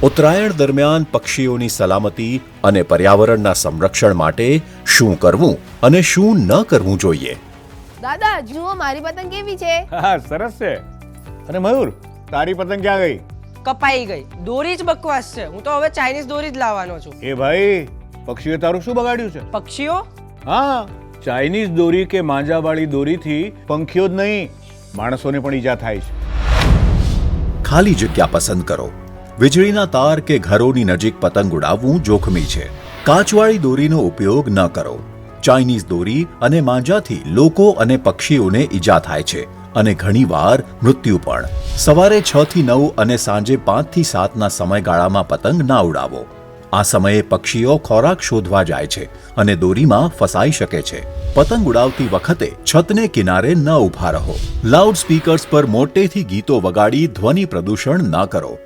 ઉત્તરાયણ દરમિયાન પક્ષીઓની સલામતી અને પર્યાવરણના સંરક્ષણ માટે શું કરવું અને શું ન કરવું જોઈએ? દાદા જુઓ મારી પતંગ કેવી છે? હા સરસ છે. અને મયુર તારી પતંગ ક્યાં ગઈ? કપાઈ ગઈ. દોરી જ બકવાસ છે. હું તો હવે ચાઇનીઝ દોરી જ લાવવાનો છું. એ ભાઈ પક્ષીએ તારું શું બગાડ્યું છે? પક્ષીઓ? હા, ચાઇનીઝ દોરી કે માંજાવાળી દોરીથી પંખીઓ જ નહીં માણસોને પણ ઈજા થાય છે. ખાલી જગ્યા પસંદ કરો. વીજળીના તાર કે ઘરોની નજીક પતંગ ઉડાવવું જોખમી છે. કાચવાળી દોરીનો ઉપયોગ ન કરો. ચાઇનીઝ દોરી અને માંજાથી લોકો અને પક્ષીઓને ઈજા થાય છે અને ઘણીવાર મૃત્યુ પણ. સવારે 6 થી 9 અને સાંજે 5 થી 7ના સમયગાળામાં પતંગ ના ઉડાવો. આ સમયે પક્ષીઓ ખોરાક શોધવા જાય છે અને દોરીમાં ફસાઈ શકે છે. પતંગ ઉડાવતી વખતે છતને કિનારે ન ઊભા રહો. લાઉડ સ્પીકર્સ પર મોટેથી ગીતો વગાડી ધ્વનિ પ્રદૂષણ ન કરો.